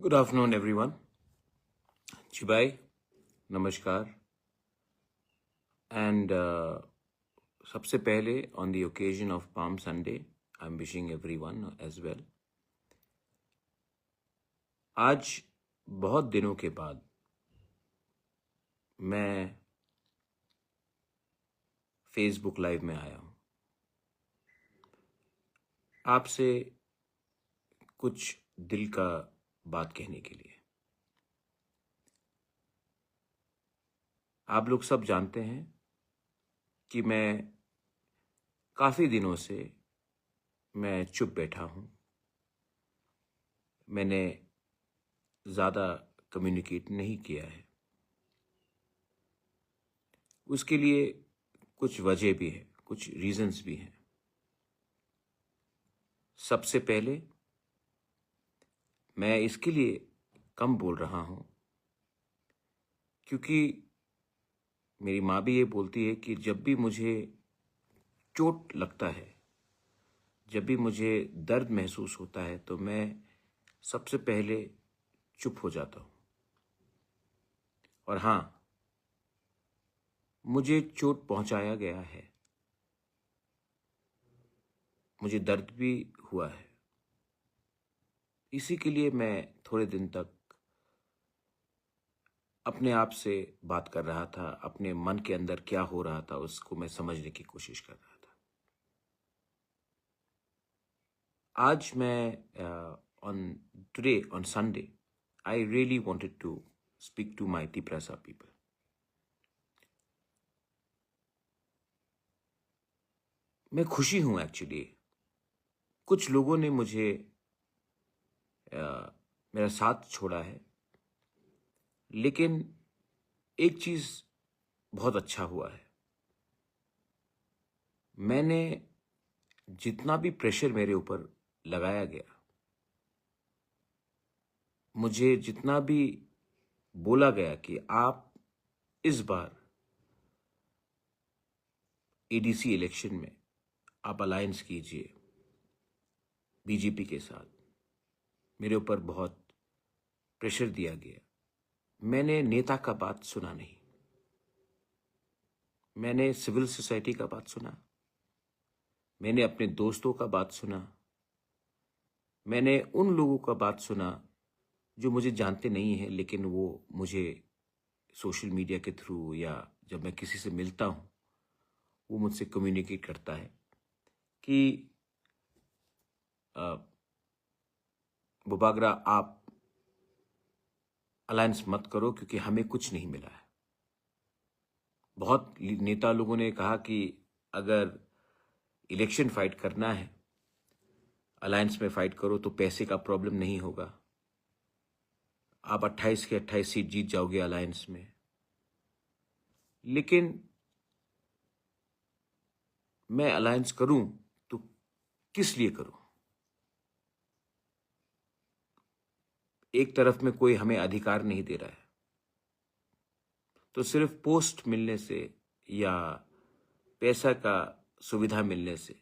Good afternoon, everyone. Chibai, namaskar. And सबसे पहले, on the occasion of Palm Sunday, I'm wishing everyone as well. आज बहुत दिनों के बाद मैं फेसबुक लाइव में आया हूँ आपसे कुछ दिल का बात कहने के लिए। आप लोग सब जानते हैं कि मैं काफ़ी दिनों से मैं चुप बैठा हूँ। मैंने ज़्यादा कम्युनिकेट नहीं किया है। उसके लिए कुछ वजह भी है, कुछ रीजंस भी हैं। सबसे पहले मैं इसके लिए कम बोल रहा हूँ क्योंकि मेरी माँ भी ये बोलती है कि जब भी मुझे चोट लगता है, जब भी मुझे दर्द महसूस होता है तो मैं सबसे पहले चुप हो जाता हूँ। और हाँ, मुझे चोट पहुंचाया गया है, मुझे दर्द भी हुआ है। इसी के लिए मैं थोड़े दिन तक अपने आप से बात कर रहा था, अपने मन के अंदर क्या हो रहा था उसको मैं समझने की कोशिश कर रहा था। आज मैं on Sunday, I really wanted to speak to my Tiprasa people. मैं खुशी हूं एक्चुअली। कुछ लोगों ने मुझे मेरा साथ छोड़ा है, लेकिन एक चीज बहुत अच्छा हुआ है। मैंने जितना भी प्रेशर मेरे ऊपर लगाया गया, मुझे जितना भी बोला गया कि आप इस बार एडीसी इलेक्शन में आप अलायंस कीजिए बीजेपी के साथ, मेरे ऊपर बहुत प्रेशर दिया गया। मैंने नेता का बात सुना नहीं, मैंने सिविल सोसाइटी का बात सुना, मैंने अपने दोस्तों का बात सुना, मैंने उन लोगों का बात सुना जो मुझे जानते नहीं हैं, लेकिन वो मुझे सोशल मीडिया के थ्रू या जब मैं किसी से मिलता हूँ वो मुझसे कम्युनिकेट करता है कि बुबागरा आप अलायंस मत करो क्योंकि हमें कुछ नहीं मिला है। बहुत नेता लोगों ने कहा कि अगर इलेक्शन फाइट करना है, अलायंस में फाइट करो तो पैसे का प्रॉब्लम नहीं होगा, आप 28 के 28 सीट जीत जाओगे अलायंस में। लेकिन मैं अलायंस करूं तो किस लिए करूं? एक तरफ में कोई हमें अधिकार नहीं दे रहा है, तो सिर्फ पोस्ट मिलने से या पैसा का सुविधा मिलने से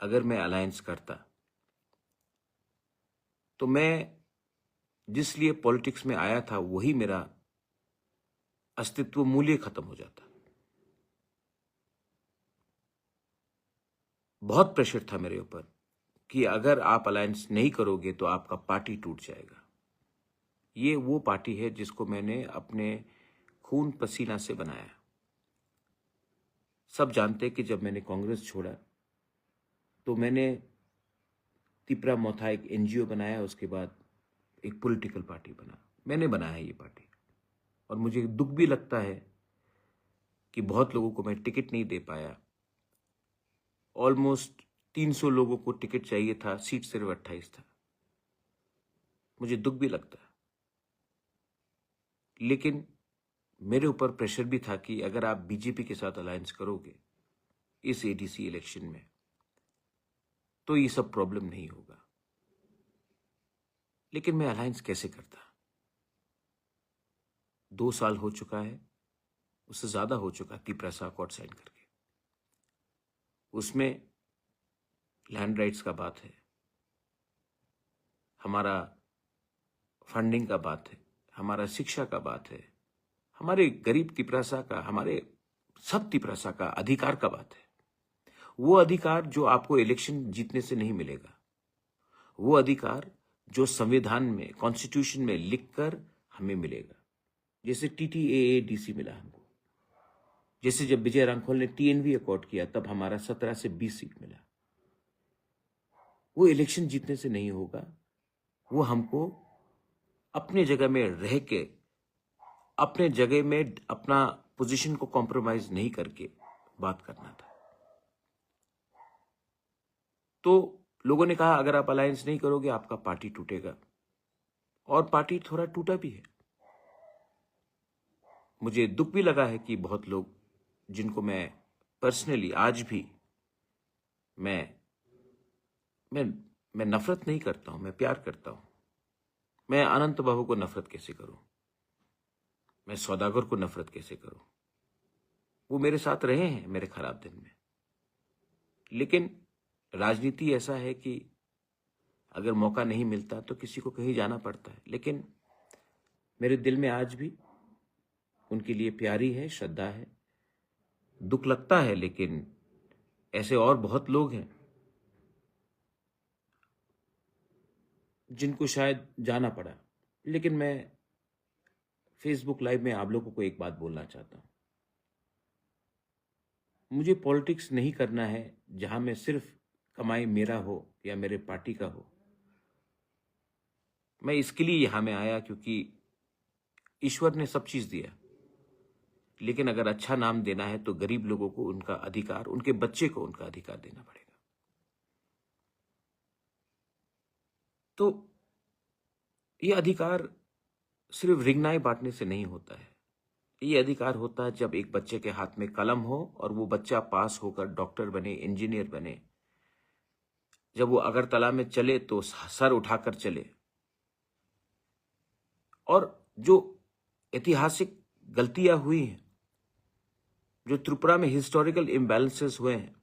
अगर मैं अलायंस करता तो मैं जिस लिए पॉलिटिक्स में आया था वही मेरा अस्तित्व मूल्य खत्म हो जाता। बहुत प्रेशर था मेरे ऊपर कि अगर आप अलायंस नहीं करोगे तो आपका पार्टी टूट जाएगा। ये वो पार्टी है जिसको मैंने अपने खून पसीना से बनाया। सब जानते कि जब मैंने कांग्रेस छोड़ा तो मैंने तिपरा मोथा एक एनजीओ बनाया, उसके बाद एक पॉलिटिकल पार्टी बना। मैंने बनाया ये पार्टी और मुझे दुख भी लगता है कि बहुत लोगों को मैं टिकट नहीं दे पाया। ऑलमोस्ट 300 लोगों को टिकट चाहिए था, सीट सिर्फ 28 था। मुझे दुख भी लगता है, लेकिन मेरे ऊपर प्रेशर भी था कि अगर आप बीजेपी के साथ अलायंस करोगे इस एडीसी इलेक्शन में तो ये सब प्रॉब्लम नहीं होगा। लेकिन मैं अलायंस कैसे करता? 2 साल हो चुका है, उससे ज्यादा हो चुका तिपरा अकॉर्ड साइन करके। उसमें लैंड राइट्स का बात है, हमारा फंडिंग का बात है, हमारा शिक्षा का बात है, हमारे गरीब तिपरासा का, हमारे सब तिपरासा का अधिकार का बात है। वो अधिकार जो आपको इलेक्शन जीतने से नहीं मिलेगा, वो अधिकार जो संविधान में, कॉन्स्टिट्यूशन में लिखकर हमें मिलेगा। जैसे TTAADC मिला हमको, जैसे जब विजय रांखोल ने TNV अकॉर्ड किया तब हमारा 17 से 20 सीट मिला। वो इलेक्शन जीतने से नहीं होगा, वो हमको अपने जगह में रह के, अपने जगह में अपना पोजीशन को कॉम्प्रोमाइज नहीं करके बात करना था। तो लोगों ने कहा अगर आप अलायंस नहीं करोगे आपका पार्टी टूटेगा, और पार्टी थोड़ा टूटा भी है। मुझे दुख भी लगा है कि बहुत लोग जिनको मैं पर्सनली आज भी मैं नफरत नहीं करता हूं, मैं प्यार करता हूं। मैं अनंत बाबू को नफरत कैसे करूं, मैं सौदागर को नफरत कैसे करूं? वो मेरे साथ रहे हैं मेरे खराब दिन में। लेकिन राजनीति ऐसा है कि अगर मौका नहीं मिलता तो किसी को कहीं जाना पड़ता है। लेकिन मेरे दिल में आज भी उनके लिए प्यारी है, श्रद्धा है। दुख लगता है, लेकिन ऐसे और बहुत लोग हैं जिनको शायद जाना पड़ा। लेकिन मैं फेसबुक लाइव में आप लोगों को एक बात बोलना चाहता हूं। मुझे पॉलिटिक्स नहीं करना है जहां में सिर्फ कमाई मेरा हो या मेरे पार्टी का हो। मैं इसके लिए यहां में आया क्योंकि ईश्वर ने सब चीज दिया, लेकिन अगर अच्छा नाम देना है तो गरीब लोगों को उनका अधिकार, उनके बच्चे को उनका अधिकार देना पड़ेगा। तो ये अधिकार सिर्फ रिगनाई बांटने से नहीं होता है। ये अधिकार होता है जब एक बच्चे के हाथ में कलम हो और वो बच्चा पास होकर डॉक्टर बने, इंजीनियर बने। जब वो अगरतला में चले तो सर उठाकर चले। और जो ऐतिहासिक गलतियां हुई हैं, जो त्रिपुरा में हिस्टोरिकल इम्बैलेंसेस हुए हैं,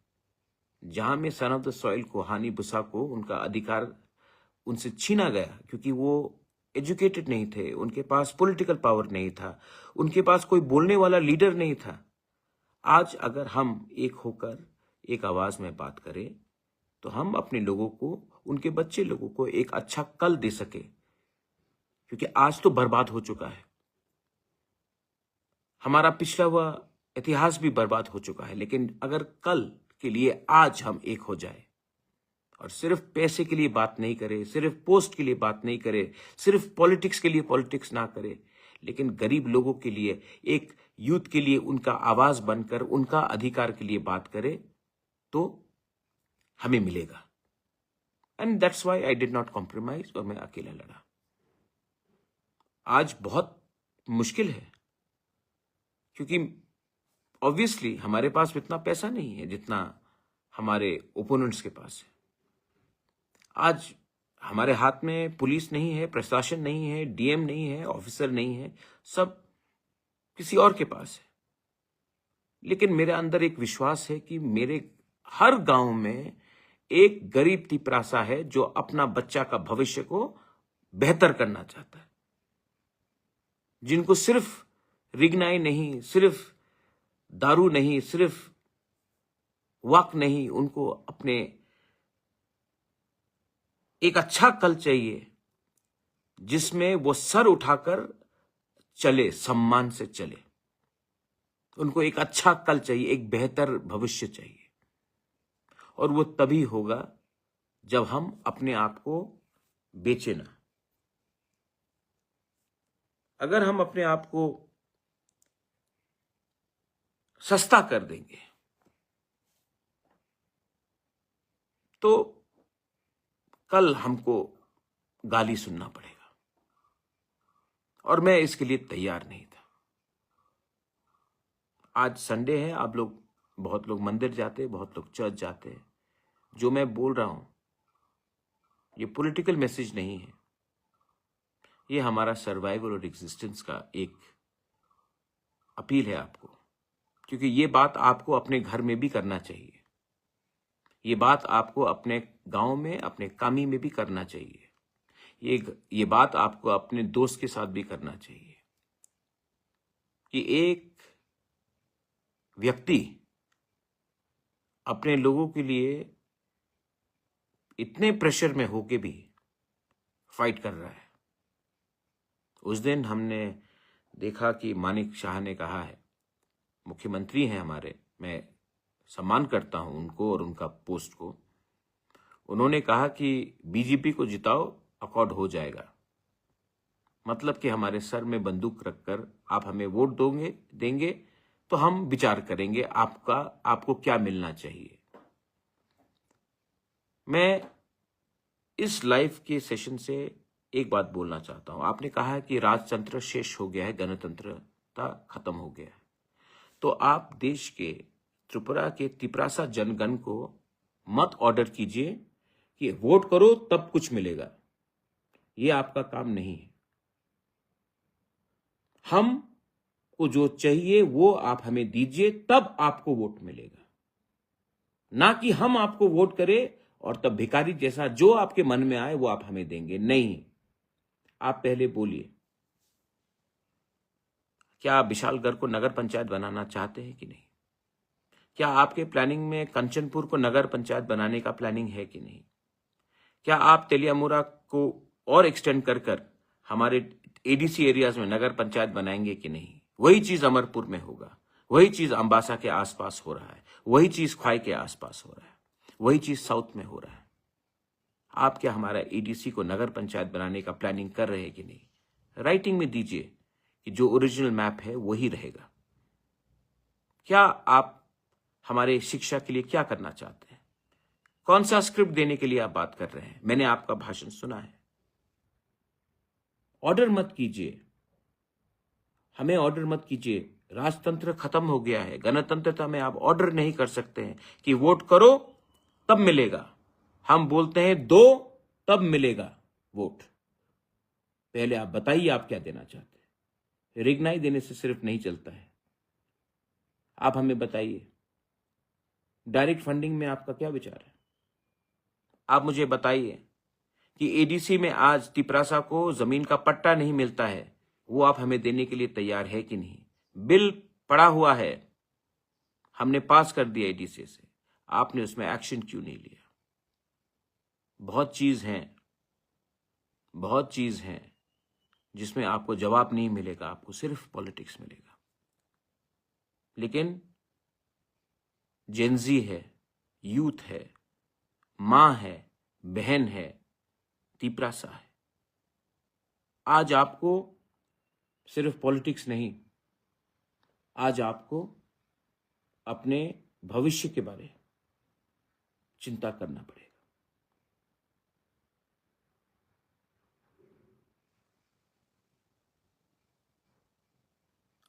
जहां में सन ऑफ द सॉइल को, हानि बुसा को उनका अधिकार उनसे छीना गया क्योंकि वो एजुकेटेड नहीं थे, उनके पास पॉलिटिकल पावर नहीं था, उनके पास कोई बोलने वाला लीडर नहीं था। आज अगर हम एक होकर एक आवाज में बात करें तो हम अपने लोगों को, उनके बच्चे लोगों को एक अच्छा कल दे सके, क्योंकि आज तो बर्बाद हो चुका है। हमारा पिछला हुआ इतिहास भी बर्बाद हो चुका है। लेकिन अगर कल के लिए आज हम एक हो जाए और सिर्फ पैसे के लिए बात नहीं करें, सिर्फ पोस्ट के लिए बात नहीं करें, सिर्फ पॉलिटिक्स के लिए पॉलिटिक्स ना करें, लेकिन गरीब लोगों के लिए, एक यूथ के लिए उनका आवाज बनकर उनका अधिकार के लिए बात करें, तो हमें मिलेगा। And that's why I did not compromise, और मैं अकेला लड़ा। आज बहुत मुश्किल है क्योंकि ऑब्वियसली हमारे पास इतना पैसा नहीं है जितना हमारे ओपोनेंट्स के पास है। आज हमारे हाथ में पुलिस नहीं है, प्रशासन नहीं है, डीएम नहीं है, ऑफिसर नहीं है, सब किसी और के पास है। लेकिन मेरे अंदर एक विश्वास है कि मेरे हर गांव में एक गरीब तिपरासा है जो अपना बच्चा का भविष्य को बेहतर करना चाहता है, जिनको सिर्फ रिगनाई नहीं, सिर्फ दारू नहीं, सिर्फ वक्त नहीं, उनको अपने एक अच्छा कल चाहिए जिसमें वो सर उठाकर चले, सम्मान से चले। उनको एक अच्छा कल चाहिए, एक बेहतर भविष्य चाहिए। और वो तभी होगा जब हम अपने आप को बेचे ना। अगर हम अपने आप को सस्ता कर देंगे तो कल हमको गाली सुनना पड़ेगा, और मैं इसके लिए तैयार नहीं था। आज संडे है, आप लोग, बहुत लोग मंदिर जाते हैं, बहुत लोग चर्च जाते हैं। जो मैं बोल रहा हूं ये पॉलिटिकल मैसेज नहीं है, ये हमारा सर्वाइवल और एग्जिस्टेंस का एक अपील है आपको, क्योंकि ये बात आपको अपने घर में भी करना चाहिए, ये बात आपको अपने गांव में, अपने कामी में भी करना चाहिए, ये बात आपको अपने दोस्त के साथ भी करना चाहिए कि एक व्यक्ति अपने लोगों के लिए इतने प्रेशर में होके भी फाइट कर रहा है। उस दिन हमने देखा कि मानिक शाह ने कहा है, मुख्यमंत्री हैं हमारे, मैं सम्मान करता हूं उनको और उनका पोस्ट को, उन्होंने कहा कि बीजेपी को जिताओ, अकॉर्ड हो जाएगा। मतलब कि हमारे सर में बंदूक रखकर आप हमें वोट देंगे तो हम विचार करेंगे आपको क्या मिलना चाहिए। मैं इस लाइव के सेशन से एक बात बोलना चाहता हूं। आपने कहा है कि राजतंत्र शेष हो गया है, गणतंत्रता खत्म हो गया है, तो आप देश के त्रिपुरा के तिपरासा जनगण को मत ऑर्डर कीजिए कि वोट करो तब कुछ मिलेगा। ये आपका काम नहीं है। हमको जो चाहिए वो आप हमें दीजिए, तब आपको वोट मिलेगा, ना कि हम आपको वोट करें और तब भिखारी जैसा जो आपके मन में आए वो आप हमें देंगे। नहीं, आप पहले बोलिए, क्या आप विशालगढ़ को नगर पंचायत बनाना चाहते हैं कि नहीं? क्या आपके प्लानिंग में कंचनपुर को नगर पंचायत बनाने का प्लानिंग है कि नहीं? क्या आप तेलियामुरा को और एक्सटेंड कर हमारे एडीसी एरियाज में नगर पंचायत बनाएंगे कि नहीं? वही चीज अमरपुर में होगा, वही चीज अंबासा के आसपास हो रहा है, वही चीज ख्वाई के आसपास हो रहा है, वही चीज साउथ में हो रहा है। आप क्या हमारा एडीसी को नगर पंचायत बनाने का प्लानिंग कर रहे हैं कि नहीं? राइटिंग में दीजिए कि जो ओरिजिनल मैप है वही रहेगा। क्या आप हमारे शिक्षा के लिए क्या करना चाहते हैं? कौन सा स्क्रिप्ट देने के लिए आप बात कर रहे हैं? मैंने आपका भाषण सुना है। ऑर्डर मत कीजिए, हमें ऑर्डर मत कीजिए। राजतंत्र खत्म हो गया है, गणतंत्रता में आप ऑर्डर नहीं कर सकते हैं कि वोट करो तब मिलेगा। हम बोलते हैं दो तब मिलेगा वोट। पहले आप बताइए आप क्या देना चाहते हैं। रिग्नाई देने से सिर्फ नहीं चलता है। आप हमें बताइए, डायरेक्ट फंडिंग में आपका क्या विचार है? आप मुझे बताइए कि एडीसी में आज तिपरासा को जमीन का पट्टा नहीं मिलता है, वो आप हमें देने के लिए तैयार है कि नहीं? बिल पड़ा हुआ है, हमने पास कर दिया एडीसी से, आपने उसमें एक्शन क्यों नहीं लिया? बहुत चीज हैं जिसमें आपको जवाब नहीं मिलेगा, आपको सिर्फ पॉलिटिक्स मिलेगा। लेकिन जेनजी है, यूथ है, मां है, बहन है, तिपरासा है। आज आपको सिर्फ पॉलिटिक्स नहीं, आज आपको अपने भविष्य के बारे में चिंता करना पड़ेगा।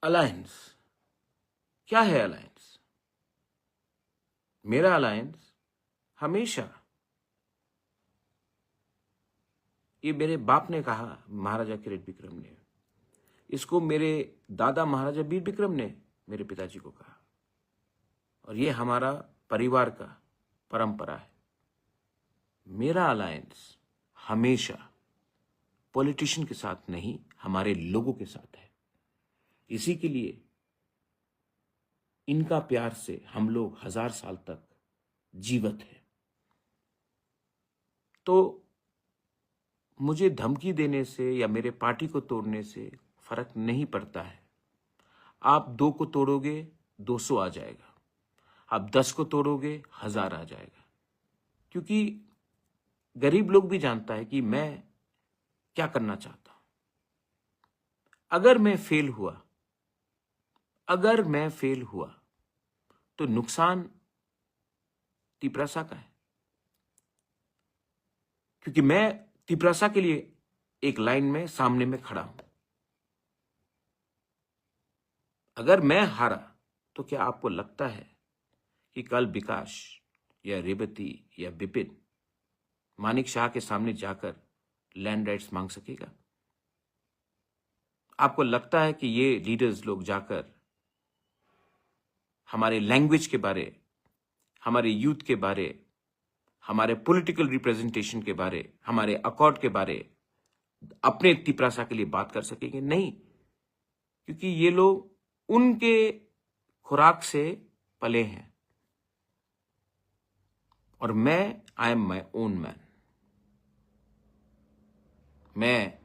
अलायंस क्या है? अलायंस, मेरा अलायंस हमेशा, ये मेरे बाप ने कहा, महाराजा किरीट विक्रम ने, इसको मेरे दादा महाराजा वीर विक्रम ने मेरे पिताजी को कहा, और ये हमारा परिवार का परंपरा है। मेरा अलायंस हमेशा पॉलिटिशियन के साथ नहीं, हमारे लोगों के साथ है। इसी के लिए इनका प्यार से हम लोग 1000 साल तक जीवित हैं। तो मुझे धमकी देने से या मेरे पार्टी को तोड़ने से फर्क नहीं पड़ता है। आप 2 को तोड़ोगे 200 आ जाएगा, आप 10 को तोड़ोगे 1000 आ जाएगा। क्योंकि गरीब लोग भी जानता है कि मैं क्या करना चाहता हूं। अगर मैं फेल हुआ तो नुकसान तिपरासा का है, क्योंकि मैं तिपरासा के लिए एक लाइन में सामने में खड़ा हूं। अगर मैं हारा तो क्या आपको लगता है कि कल विकास या रेवती या विपिन मानिक शाह के सामने जाकर लैंड राइट्स मांग सकेगा? आपको लगता है कि ये लीडर्स लोग जाकर हमारे लैंग्वेज के बारे, हमारे यूथ के बारे, हमारे पॉलिटिकल रिप्रेजेंटेशन के बारे, हमारे अकॉर्ड के बारे अपने तिपरासा के लिए बात कर सकेंगे? नहीं, क्योंकि ये लोग उनके खुराक से पले हैं और मैं I am my own man. मैं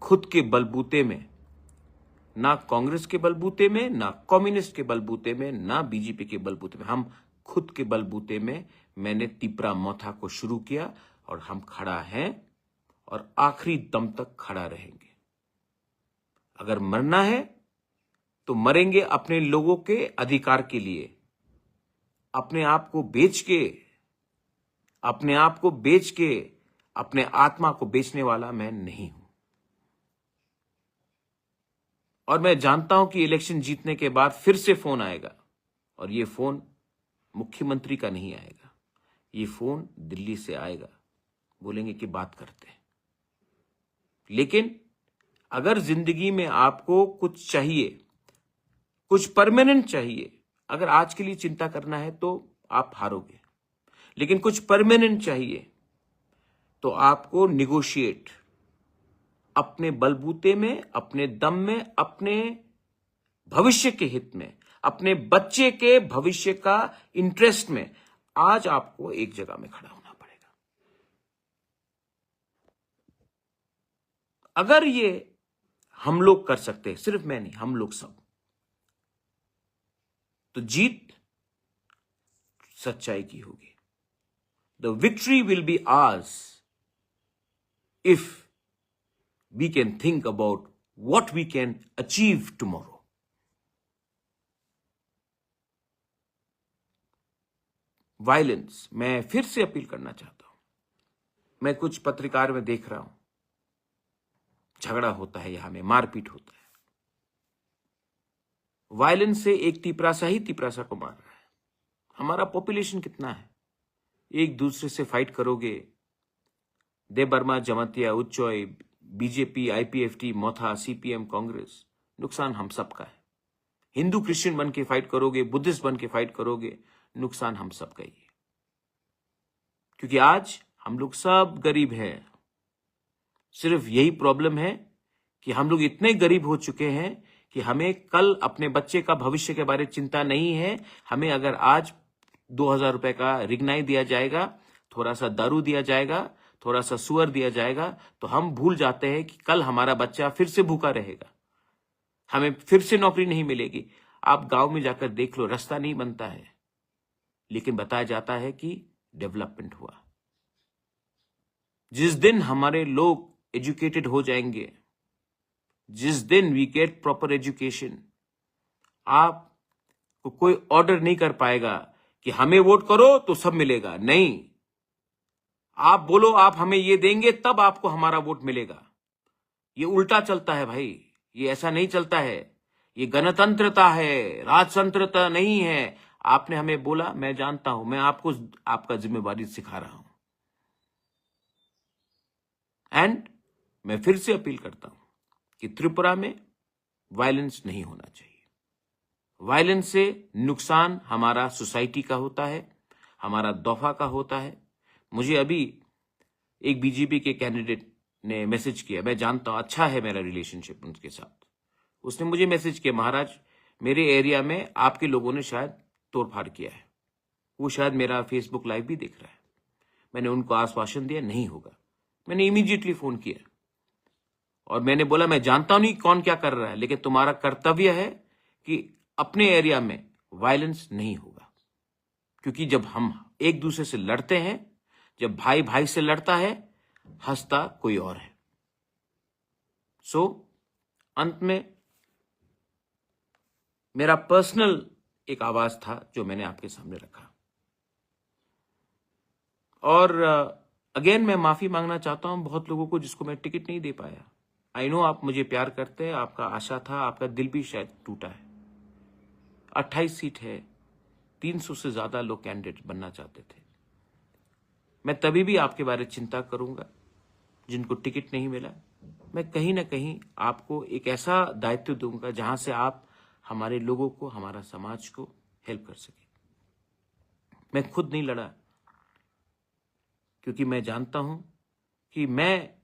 खुद के बलबूते में, ना कांग्रेस के बलबूते में, ना कम्युनिस्ट के बलबूते में, ना बीजेपी के बलबूते में, हम खुद के बलबूते में मैंने तिपरा मौथा को शुरू किया और हम खड़ा हैं और आखिरी दम तक खड़ा रहेंगे। अगर मरना है तो मरेंगे अपने लोगों के अधिकार के लिए। अपने आप को बेच के, अपने आप को बेच के अपने आत्मा को बेचने वाला मैं नहीं हूं। और मैं जानता हूं कि इलेक्शन जीतने के बाद फिर से फोन आएगा और ये फोन मुख्यमंत्री का नहीं आएगा, ये फोन दिल्ली से आएगा, बोलेंगे कि बात करते हैं। लेकिन अगर जिंदगी में आपको कुछ चाहिए, कुछ परमानेंट चाहिए, अगर आज के लिए चिंता करना है तो आप हारोगे। लेकिन कुछ परमानेंट चाहिए तो आपको निगोशिएट, अपने बलबूते में, अपने दम में, अपने भविष्य के हित में, अपने बच्चे के भविष्य का इंटरेस्ट में आज आपको एक जगह में खड़ा होना पड़ेगा। अगर ये हम लोग कर सकते हैं, सिर्फ मैं नहीं, हम लोग सब, तो जीत सच्चाई की होगी। The victory will be hours if we can think about what we can achieve tomorrow. Violence, मैं फिर से अपील करना चाहता हूं। मैं कुछ पत्रकार में देख रहा हूं, झगड़ा होता है, यहां में मारपीट होता है। वायलेंस से एक तिपरासा ही तिपरासा को मार रहा है। हमारा पॉपुलेशन कितना है? एक दूसरे से फाइट करोगे, देबर्मा, जमातिया, उच्चोय, बीजेपी, आईपीएफटी, मोथा, सीपीएम, कांग्रेस, नुकसान हम सबका है। हिंदू क्रिश्चियन बन के फाइट करोगे, बुद्धिस्ट बन के फाइट करोगे, नुकसान हम सबका ही है। क्योंकि आज हम लोग सब गरीब हैं। सिर्फ यही प्रॉब्लम है कि हम लोग इतने गरीब हो चुके हैं कि हमें कल अपने बच्चे का भविष्य के बारे में चिंता नहीं है। हमें अगर आज 2000 रुपए का रिगनाई दिया जाएगा, थोड़ा सा दारू दिया जाएगा, थोड़ा सा सुअर दिया जाएगा, तो हम भूल जाते हैं कि कल हमारा बच्चा फिर से भूखा रहेगा, हमें फिर से नौकरी नहीं मिलेगी। आप गांव में जाकर देख लो, रास्ता नहीं बनता है, लेकिन बताया जाता है कि डेवलपमेंट हुआ। जिस दिन हमारे लोग एजुकेटेड हो जाएंगे, जिस दिन वी गेट प्रॉपर एजुकेशन, आपको कोई ऑर्डर नहीं कर पाएगा कि हमें वोट करो तो सब मिलेगा। नहीं, आप बोलो आप हमें ये देंगे तब आपको हमारा वोट मिलेगा। ये उल्टा चलता है भाई, ये ऐसा नहीं चलता है। ये गणतंत्रता है, राजतंत्रता नहीं है। आपने हमें बोला, मैं जानता हूं, मैं आपको आपका जिम्मेवारी सिखा रहा हूं। एंड मैं फिर से अपील करता हूं कि त्रिपुरा में वायलेंस नहीं होना चाहिए। वायलेंस से नुकसान हमारा सोसाइटी का होता है, हमारा दफा का होता है। मुझे अभी एक बीजेपी के कैंडिडेट ने मैसेज किया, मैं जानता हूं, अच्छा है मेरा रिलेशनशिप उनके साथ। उसने मुझे मैसेज किया, महाराज मेरे एरिया में आपके लोगों ने शायद तोड़फाड़ किया है। वो शायद मेरा फेसबुक लाइव भी देख रहा है। मैंने उनको आश्वासन दिया नहीं होगा। मैंने इमीडिएटली फोन किया और मैंने बोला, मैं जानता हूं नहीं कौन क्या कर रहा है, लेकिन तुम्हारा कर्तव्य है कि अपने एरिया में वायलेंस नहीं होगा। क्योंकि जब हम एक दूसरे से लड़ते हैं, जब भाई भाई से लड़ता है, हंसता कोई और है। सो अंत में मेरा पर्सनल एक आवाज था जो मैंने आपके सामने रखा। और अगेन मैं माफी मांगना चाहता हूं बहुत लोगों को जिसको मैं टिकट नहीं दे पाया। आई नो आप मुझे प्यार करते हैं, आपका आशा था, आपका दिल भी शायद टूटा है। 28 सीट है, 300 से ज्यादा लोग कैंडिडेट बनना चाहते थे। मैं तभी भी आपके बारे में चिंता करूंगा जिनको टिकट नहीं मिला। मैं कहीं ना कहीं आपको एक ऐसा दायित्व दूंगा जहां से आप हमारे लोगों को, हमारा समाज को हेल्प कर सके। मैं खुद नहीं लड़ा क्योंकि मैं जानता हूं कि मैं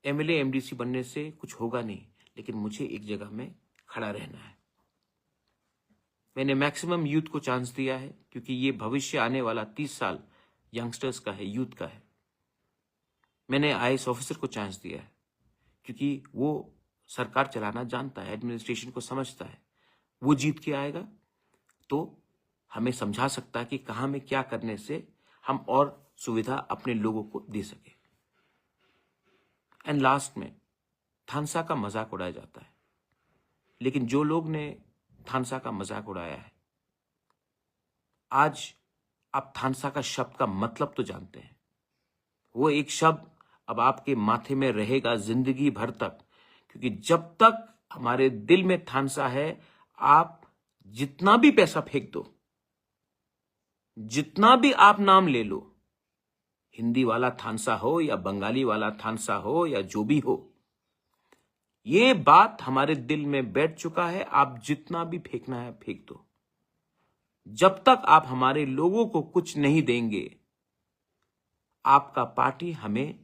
एमएलए एमडीसी बनने से कुछ होगा नहीं, लेकिन मुझे एक जगह में खड़ा रहना है। मैंने मैक्सिमम यूथ को चांस दिया है, क्योंकि ये भविष्य आने वाला 30 साल यंगस्टर्स का है, यूथ का है। मैंने आईएएस ऑफिसर को चांस दिया है, क्योंकि वो सरकार चलाना जानता है, एडमिनिस्ट्रेशन को समझता है। वो जीत के आएगा तो हमें समझा सकता है कि कहाँ में क्या करने से हम और सुविधा अपने लोगों को दे सके। एंड लास्ट में थानसा का मजाक उड़ाया जाता है, लेकिन जो लोग ने थानसा का मजाक उड़ाया है, आज आप थानसा का शब्द का मतलब तो जानते हैं। वो एक शब्द अब आपके माथे में रहेगा जिंदगी भर तक, क्योंकि जब तक हमारे दिल में थानसा है, आप जितना भी पैसा फेंक दो, जितना भी आप नाम ले लो, हिंदी वाला थानसा हो या बंगाली वाला थानसा हो या जो भी हो, ये बात हमारे दिल में बैठ चुका है। आप जितना भी फेंकना है फेंक दो। जब तक आप हमारे लोगों को कुछ नहीं देंगे, आपका पार्टी हमें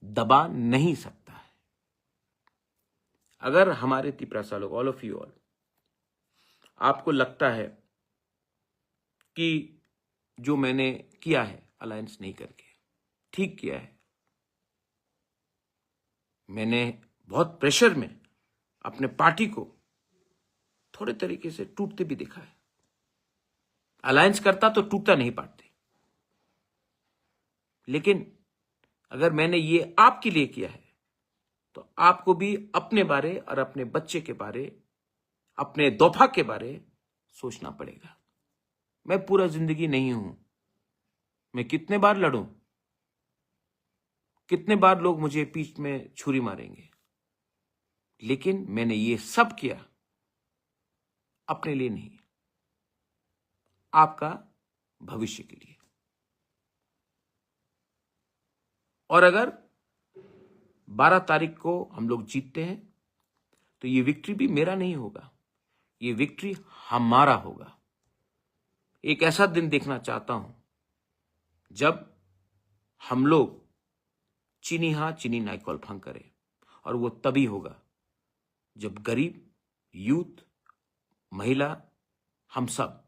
दबा नहीं सकता है। अगर हमारे तिपरासा लोग, ऑल ऑफ यू ऑल, आपको लगता है कि जो मैंने किया है अलायंस नहीं करके ठीक किया है, मैंने बहुत प्रेशर में अपने पार्टी को थोड़े तरीके से टूटते भी देखा है। अलायंस करता तो टूटता नहीं पार्टी, लेकिन अगर मैंने ये आपके लिए किया है तो आपको भी अपने बारे और अपने बच्चे के बारे, अपने दोफा के बारे सोचना पड़ेगा। मैं पूरा जिंदगी नहीं हूं, मैं कितने बार लड़ूं, कितने बार लोग मुझे पीठ में छुरी मारेंगे, लेकिन मैंने ये सब किया अपने लिए नहीं, आपका भविष्य के लिए। और अगर 12 तारीख को हम लोग जीतते हैं तो ये विक्ट्री भी मेरा नहीं होगा, ये विक्ट्री हमारा होगा। एक ऐसा दिन देखना चाहता हूं जब हम लोग चीनी हाँ चीनी नाइकॉल फंक करें, और वो तभी होगा जब गरीब, यूथ, महिला, हम सब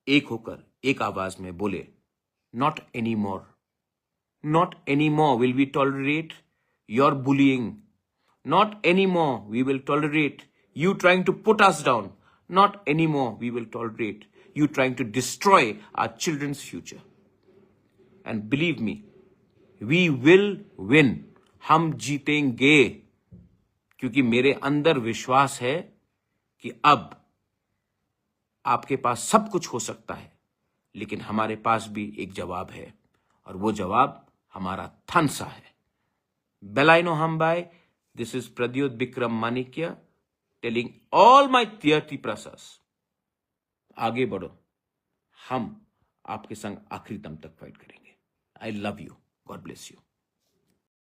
एक होकर एक आवाज में बोले, not any more, not anymore will we tolerate your bullying. Not anymore we will tolerate you trying to put us down. Not anymore we will tolerate you trying to destroy our children's future. And believe me, we will win. हम जीतेंगे, क्योंकि मेरे अंदर विश्वास है कि अब आपके पास सब कुछ हो सकता है, लेकिन हमारे पास भी एक जवाब है, और वो जवाब हमारा थानसा है। बेलाइनो हमबाई, this is Pradyot Vikram Manikya telling all my थियर्टी प्रसास, आगे बढ़ो, हम आपके संग आखिरी दम तक फाइट करेंगे। I love you, God bless you.